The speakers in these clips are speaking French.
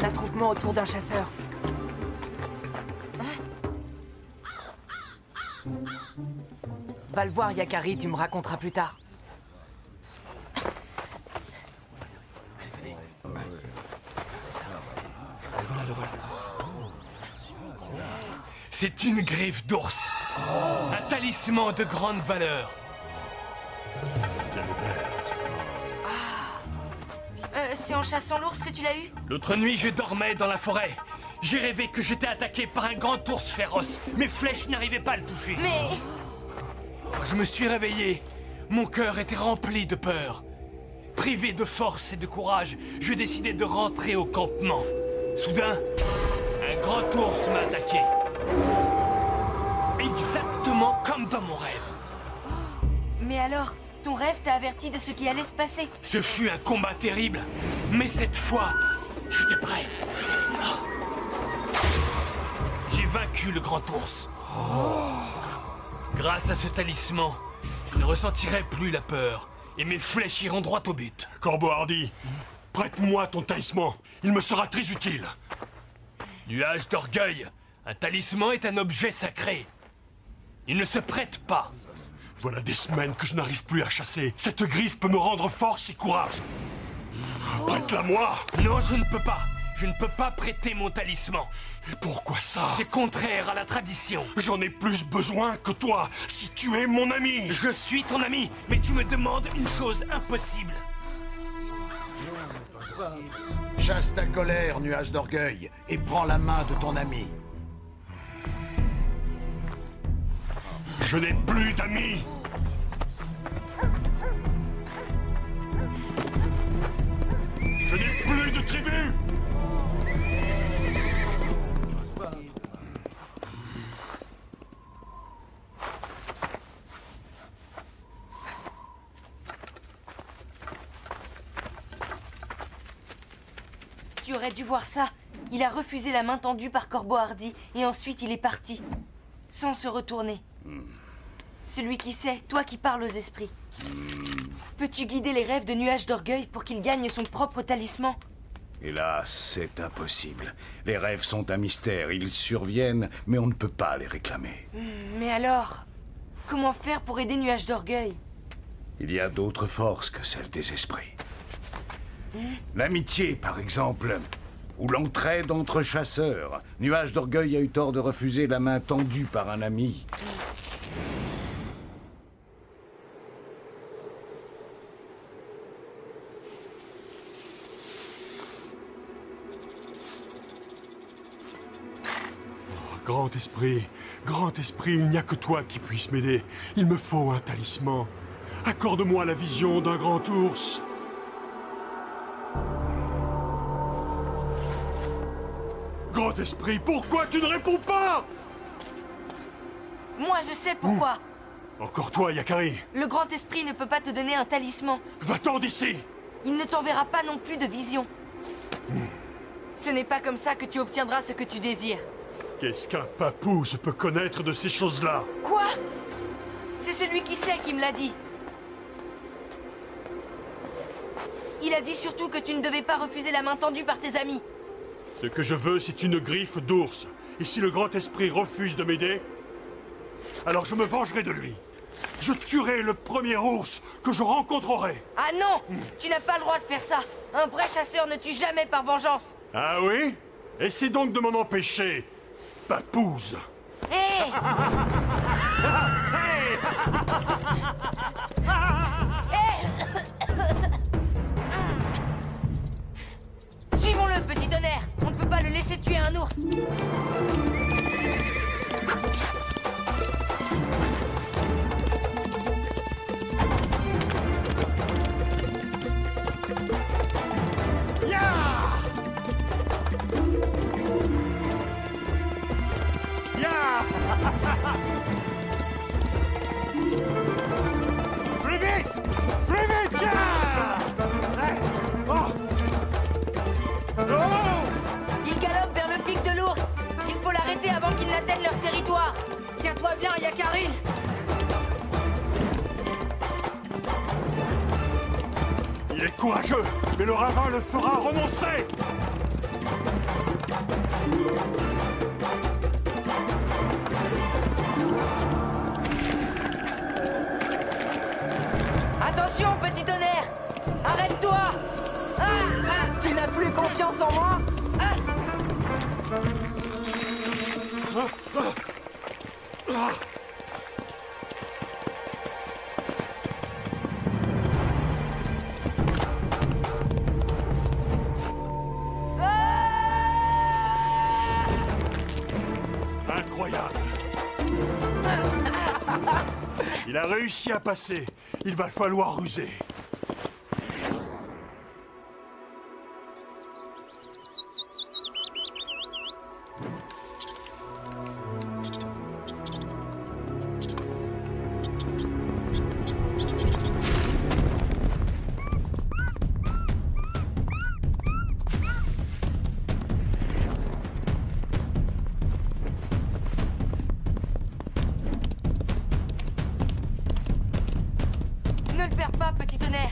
un attroupement autour d'un chasseur. Va le voir, Yakari, tu me raconteras plus tard. Voilà, le voilà. C'est une griffe d'ours. Un talisman de grande valeur. C'est en chassant l'ours que tu l'as eu? L'autre nuit, je dormais dans la forêt. J'ai rêvé que j'étais attaqué par un grand ours féroce. Mes flèches n'arrivaient pas à le toucher. Mais... Je me suis réveillé. Mon cœur était rempli de peur. Privé de force et de courage, je décidai de rentrer au campement. Soudain, un grand ours m'a attaqué. Exactement comme dans mon rêve. Mais alors, ton rêve t'a averti de ce qui allait se passer. Ce fut un combat terrible, mais cette fois, j'étais prêt. J'ai vaincu le grand ours. Grâce à ce talisman, je ne ressentirai plus la peur et mes flèches iront droit au but. Corbeau Hardy, prête-moi ton talisman. Il me sera très utile. Nuage d'orgueil, un talisman est un objet sacré. Il ne se prête pas. Voilà des semaines que je n'arrive plus à chasser. Cette griffe peut me rendre force et courage. Prête-la-moi. Non, je ne peux pas. Je ne peux pas prêter mon talisman. Et pourquoi ça? C'est contraire à la tradition. J'en ai plus besoin que toi, si tu es mon ami. Je suis ton ami, mais tu me demandes une chose impossible. Chasse ta colère, nuage d'orgueil, et prends la main de ton ami. Je n'ai plus d'amis. Je n'ai plus de tribu. Tu aurais dû voir ça. Il a refusé la main tendue par Corbeau Hardy et ensuite il est parti. Sans se retourner. Celui qui sait, toi qui parles aux esprits. Peux-tu guider les rêves de Nuage d'Orgueil pour qu'il gagne son propre talisman? Hélas, c'est impossible. Les rêves sont un mystère. Ils surviennent, mais on ne peut pas les réclamer. Mais alors, comment faire pour aider Nuage d'Orgueil? Il y a d'autres forces que celles des esprits. L'amitié, par exemple, ou l'entraide entre chasseurs. Nuage d'Orgueil a eu tort de refuser la main tendue par un ami. Grand esprit, il n'y a que toi qui puisse m'aider. Il me faut un talisman. Accorde-moi la vision d'un grand ours. Grand esprit, pourquoi tu ne réponds pas? Moi, je sais pourquoi. Encore toi, Yakari. Le grand esprit ne peut pas te donner un talisman. Va-t'en d'ici. Il ne t'enverra pas non plus de vision. Ce n'est pas comme ça que tu obtiendras ce que tu désires. Qu'est-ce qu'un papouze peut connaître de ces choses-là? Quoi? C'est celui qui sait qui me l'a dit. Il a dit surtout que tu ne devais pas refuser la main tendue par tes amis. Ce que je veux, c'est une griffe d'ours. Et si le grand esprit refuse de m'aider, alors je me vengerai de lui. Je tuerai le premier ours que je rencontrerai. Ah non! Tu n'as pas le droit de faire ça. Un vrai chasseur ne tue jamais par vengeance. Ah oui? Essaie donc de m'en empêcher, papouze. Hé! Suivons-le, petit tonnerre. On ne peut pas le laisser tuer un ours. Plus vite! Plus vite! Il galope vers le pic de l'ours. Il faut l'arrêter avant qu'il n'atteigne leur territoire. Tiens-toi bien, Yakari. Il est courageux, mais le ravin le fera renoncer. Attention, petit tonnerre! Arrête-toi! Tu n'as plus confiance en moi? Incroyable. Il a réussi à passer. Il va falloir ruser. Ne le perds pas, petit tonnerre!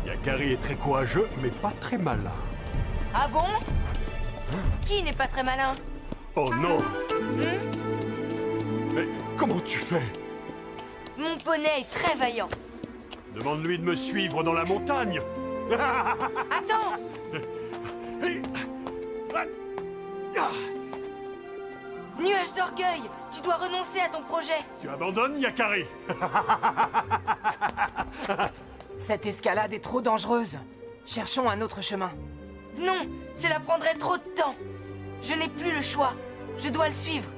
Yakari est très courageux, mais pas très malin. Ah bon? Qui n'est pas très malin? Oh non! Mais comment tu fais? Mon poney est très vaillant. Demande-lui de me suivre dans la montagne. Attends! Nuage d'orgueil! Tu dois renoncer à ton projet! Tu abandonnes, Yakari? Cette escalade est trop dangereuse. Cherchons un autre chemin. Non! Cela prendrait trop de temps! Je n'ai plus le choix. Je dois le suivre.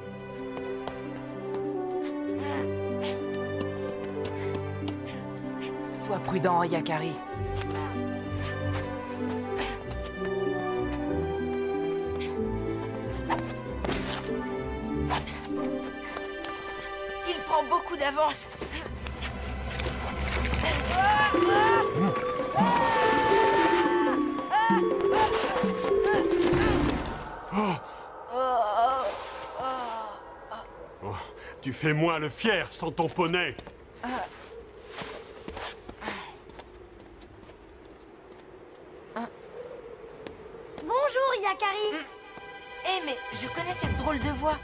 Sois prudent, Yakari. Il prend beaucoup d'avance. Oh, tu fais moins le fier sans ton poney. Bonjour, Yakari. Eh, mais je connais cette drôle de voix.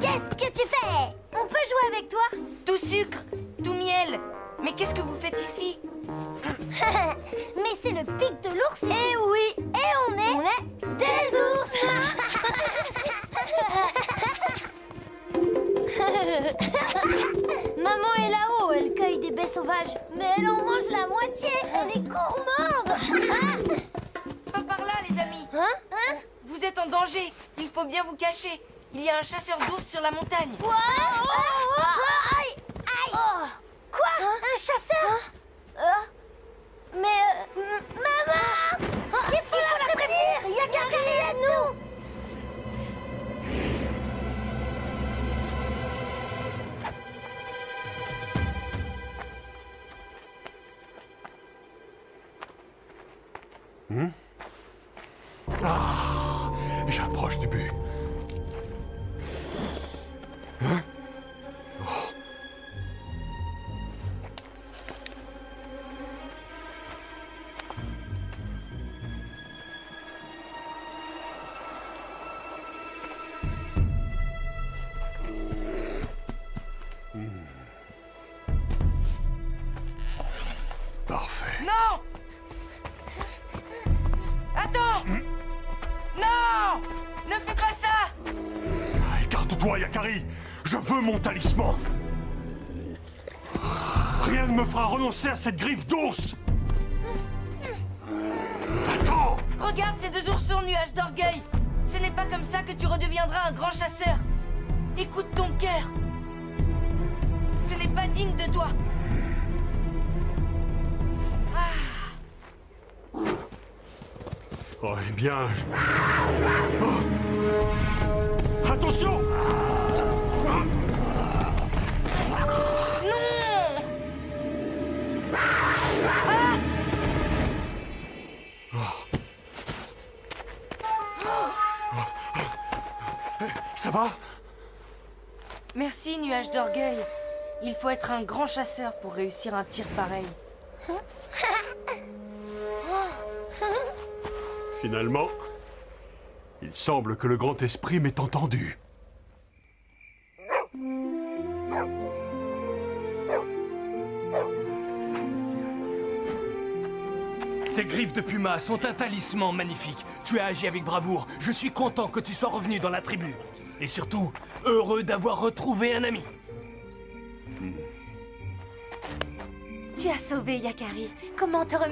Qu'est-ce que tu fais? On peut jouer avec toi? Tout sucre, tout miel. Mais qu'est-ce que vous faites ici? Mais c'est le pic de l'ours. Eh oui, et on est des ours. Maman est là-haut, elle cueille des baies sauvages, mais elle en mange la moitié. Elle est gourmande. Pas par là, les amis. Hein? Vous êtes en danger. Il faut bien vous cacher. Il y a un chasseur d'ours sur la montagne. Quoi? Aïe! Aïe! Quoi? Un chasseur? Mais... maman! Il faut la prévenir! Yakari, aide-nous! Ah, j'approche du but. Hein? Oh. Parfait. Non! Attends! Non! Ne fais pas ça! Écarte-toi, Yakari! Je veux mon talisman! Rien ne me fera renoncer à cette griffe d'ours! Attends! Regarde ces deux oursons, nuage d'orgueil! Ce n'est pas comme ça que tu redeviendras un grand chasseur! Écoute ton cœur! Ce n'est pas digne de toi! Oh, eh bien... Oh. Attention! Non! Ah! Merci, Nuage d'Orgueil. Il faut être un grand chasseur pour réussir un tir pareil. Finalement, il semble que le grand esprit m'ait entendu. Ces griffes de puma sont un talisman magnifique. Tu as agi avec bravoure. Je suis content que tu sois revenu dans la tribu. Et surtout, heureux d'avoir retrouvé un ami. Tu as sauvé Yakari. Comment te remercier?